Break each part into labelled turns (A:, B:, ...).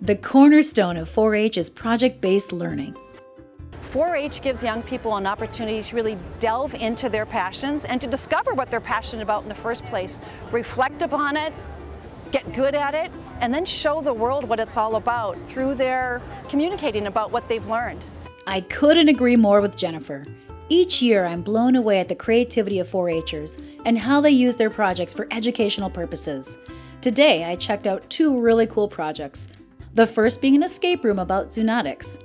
A: The cornerstone of 4-H is project-based learning.
B: 4-H gives young people an opportunity to really delve into their passions and to discover what they're passionate about in the first place, reflect upon it, get good at it, and then show the world what it's all about through their communicating about what they've learned.
A: I couldn't agree more with Jennifer. Each year, I'm blown away at the creativity of 4-Hers and how they use their projects for educational purposes. Today, I checked out 2 really cool projects. The first being an escape room about zoonotics.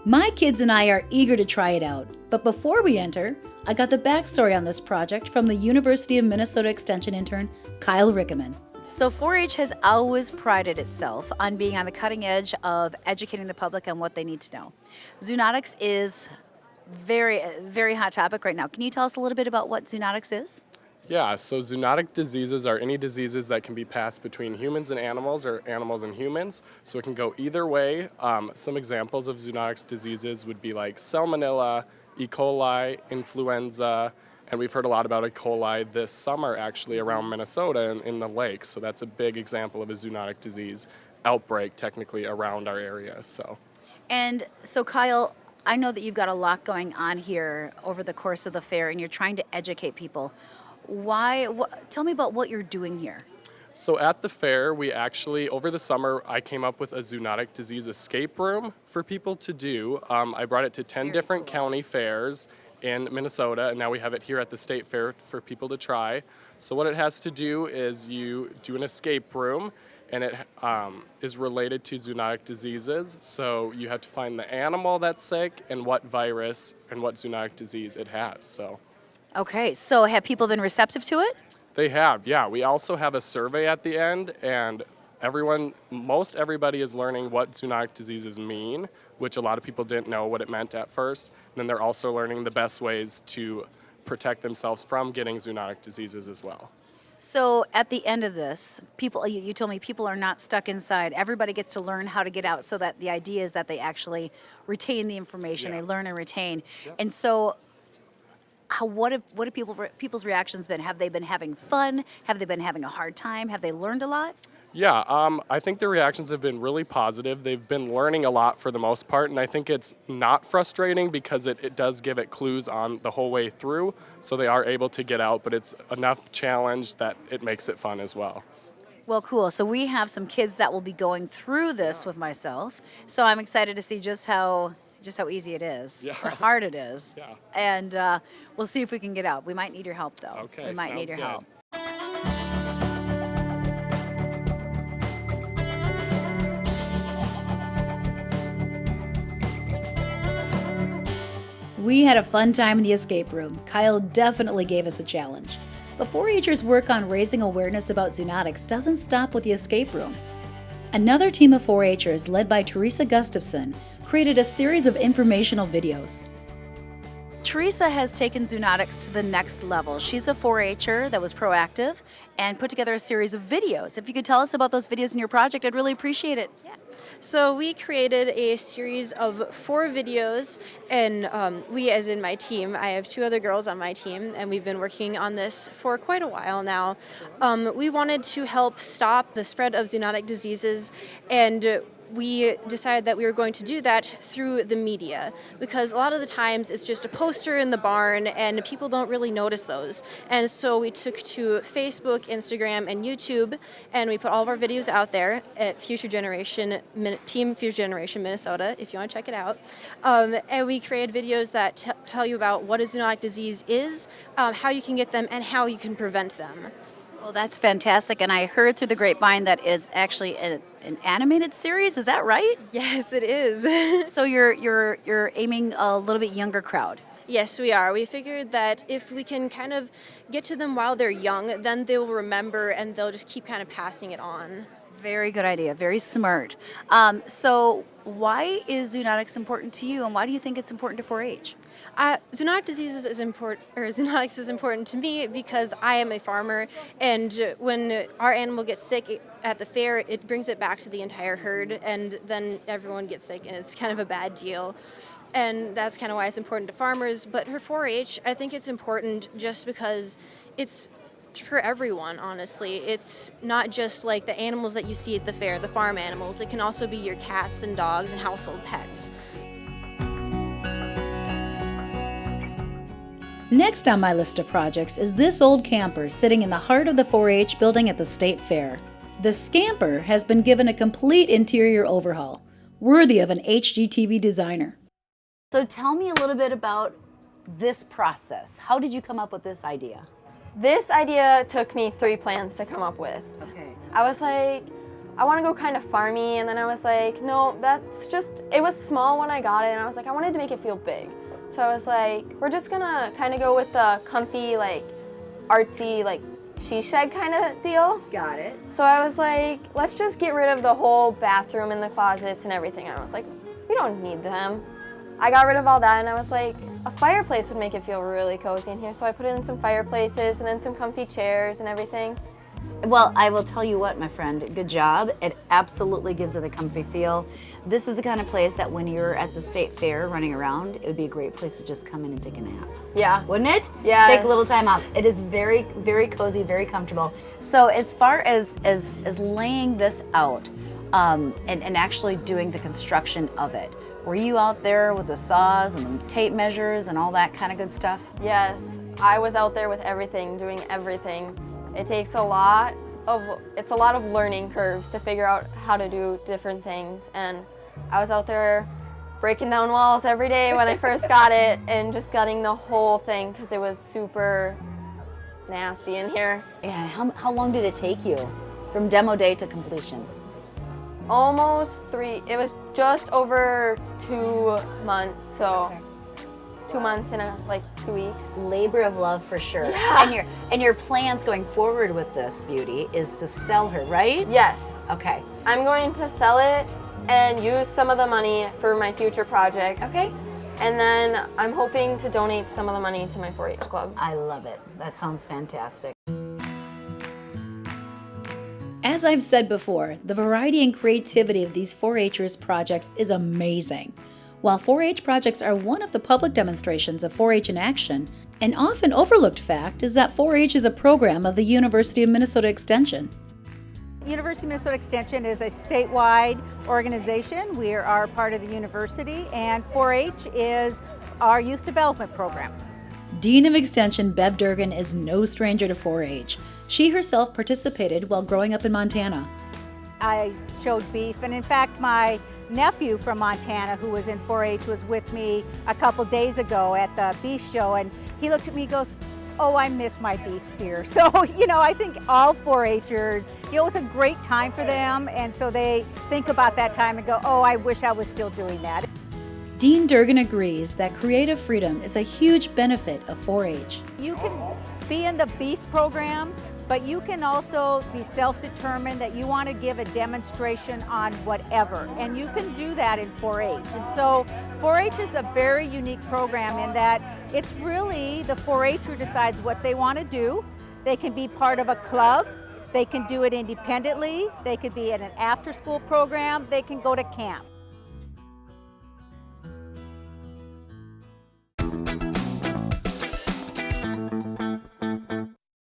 A: My kids and I are eager to try it out, but before we enter, I got the backstory on this project from the University of Minnesota Extension intern, Kyle Rickeman.
C: So 4-H has always prided itself on being on the cutting edge of educating the public on what they need to know. Zoonotics is very hot topic right now. Can you tell us a little bit about what zoonotics is?
D: Yeah, so zoonotic diseases are any diseases that can be passed between humans and animals or animals and humans. So it can go either way. Some examples of zoonotic diseases would be like Salmonella, E. coli, influenza, and we've heard a lot about E. coli this summer actually around Minnesota in the lakes. So that's a big example of a zoonotic disease outbreak technically around our area.
C: And so Kyle, I know that you've got a lot going on here over the course of the fair and you're trying to educate people. Tell me about what you're doing here.
D: So at the fair, we actually, over the summer, I came up with a zoonotic disease escape room for people to do. I brought it to 10 different county fairs in Minnesota, and now we have it here at the state fair for people to try. So what it has to do is you do an escape room, and it is related to zoonotic diseases. So you have to find the animal that's sick and what virus and what zoonotic disease it has.
C: Okay, so have people been receptive to it?
D: They have, yeah. We also have a survey at the end, and most everybody is learning what zoonotic diseases mean, which a lot of people didn't know what it meant at first. And then they're also learning the best ways to protect themselves from getting zoonotic diseases as well.
C: So at the end of this, you told me people are not stuck inside. Everybody gets to learn how to get out, so that the idea is that they actually retain the information, They learn and retain. Yep. And so what have people's reactions been? Have they been having fun? Have they been having a hard time? Have they learned a lot?
D: Yeah, I think the reactions have been really positive. They've been learning a lot for the most part, and I think it's not frustrating because it does give it clues on the whole way through, so they are able to get out, but it's enough challenge that it makes it fun as well.
C: Well, cool. So we have some kids that will be going through this with myself, so I'm excited to see just how easy it is, or hard it is.
D: Yeah.
C: And we'll see if we can get out. We might need your help, though.
D: Okay,
C: we might need your help.
A: We had a fun time in the escape room. Kyle definitely gave us a challenge. But 4-Hers' work on raising awareness about zoonotics doesn't stop with the escape room. Another team of 4-Hers, led by Teresa Gustafson, created a series of informational videos.
C: Teresa has taken zoonotics to the next level. She's a 4-Her that was proactive and put together a series of videos. If you could tell us about those videos in your project, I'd really appreciate it.
E: Yeah. So we created a series of 4 videos, and we, as in my team, I have 2 other girls on my team, and we've been working on this for quite a while now. We wanted to help stop the spread of zoonotic diseases, and we decided that we were going to do that through the media, because a lot of the times it's just a poster in the barn and people don't really notice those. And so we took to Facebook, Instagram, and YouTube, and we put all of our videos out there at Team Future Generation Minnesota, if you want to check it out. And we created videos that tell you about what a zoonotic disease is, how you can get them, and how you can prevent them.
C: Well, that's fantastic, and I heard through the grapevine that is actually an animated series. Is that right?
E: Yes, it is.
C: So you're aiming a little bit younger crowd.
E: Yes, we are. We figured that if we can kind of get to them while they're young, then they'll remember and they'll just keep kind of passing it on.
C: Very good idea. Very smart. So why is zoonotics important to you, and why do you think it's important to 4-H?
E: Zoonotics is important to me because I am a farmer, and when our animal gets sick at the fair, it brings it back to the entire herd, and then everyone gets sick, and it's kind of a bad deal. And that's kind of why it's important to farmers. But for 4-H, I think it's important just because it's for everyone, honestly. It's not just like the animals that you see at the fair, the farm animals. It can also be your cats and dogs and household pets.
A: Next on my list of projects is this old camper sitting in the heart of the 4-H building at the State Fair. The Scamper has been given a complete interior overhaul, worthy of an HGTV designer.
C: So tell me a little bit about this process. How did you come up with this idea?
F: This idea took me 3 plans to come up with.
C: Okay.
F: I was like, I want to go kind of farmy, and then I was like, no, that's just, it was small when I got it, and I was like, I wanted to make it feel big. So I was like, we're just gonna kind of go with the comfy, like, artsy, like, she shed kind of deal.
C: Got it.
F: So I was like, let's just get rid of the whole bathroom and the closets and everything. And I was like, we don't need them. I got rid of all that, and I was like, a fireplace would make it feel really cozy in here. So I put in some fireplaces and then some comfy chairs and everything.
C: Well, I will tell you what, my friend, good job. It absolutely gives it a comfy feel. This is the kind of place that when you're at the State Fair running around, it would be a great place to just come in and take a nap.
F: Yeah.
C: Wouldn't it?
F: Yes.
C: Take a little time off. It is very, very cozy, very comfortable. So as far as laying this out and actually doing the construction of it, were you out there with the saws and the tape measures and all that kind of good stuff?
F: Yes, I was out there with everything, doing everything. It takes a lot of learning curves to figure out how to do different things. And I was out there breaking down walls every day when I first got it and just gutting the whole thing because it was super nasty in here.
C: Yeah, how long did it take you from demo day to completion?
F: Almost 3, it was just over 2 months, so 2 months in like 2 weeks.
C: Labor of love for sure.
F: Yeah.
C: And your plans going forward with this beauty is to sell her, right?
F: Yes.
C: Okay.
F: I'm going to sell it and use some of the money for my future projects.
C: Okay.
F: And then I'm hoping to donate some of the money to my 4-H club.
C: I love it. That sounds fantastic.
A: As I've said before, the variety and creativity of these 4-Hers projects is amazing. While 4-H projects are one of the public demonstrations of 4-H in action, an often overlooked fact is that 4-H is a program of the University of Minnesota Extension.
G: University of Minnesota Extension is a statewide organization. We are part of the university, and 4-H is our youth development program.
A: Dean of Extension Bev Durgan is no stranger to 4-H. She herself participated while growing up in Montana.
G: I showed beef, and in fact my nephew from Montana who was in 4-H was with me a couple days ago at the beef show, and he looked at me and goes, oh, I miss my beef steer. So, I think all 4-Hers, it was a great time for them, and so they think about that time and go, oh, I wish I was still doing that.
A: Dean Durgan agrees that creative freedom is a huge benefit of 4-H.
G: You can be in the beef program, but you can also be self-determined that you want to give a demonstration on whatever, and you can do that in 4-H. And so 4-H is a very unique program in that it's really the 4-H who decides what they want to do. They can be part of a club, they can do it independently, they could be in an after-school program, they can go to camp.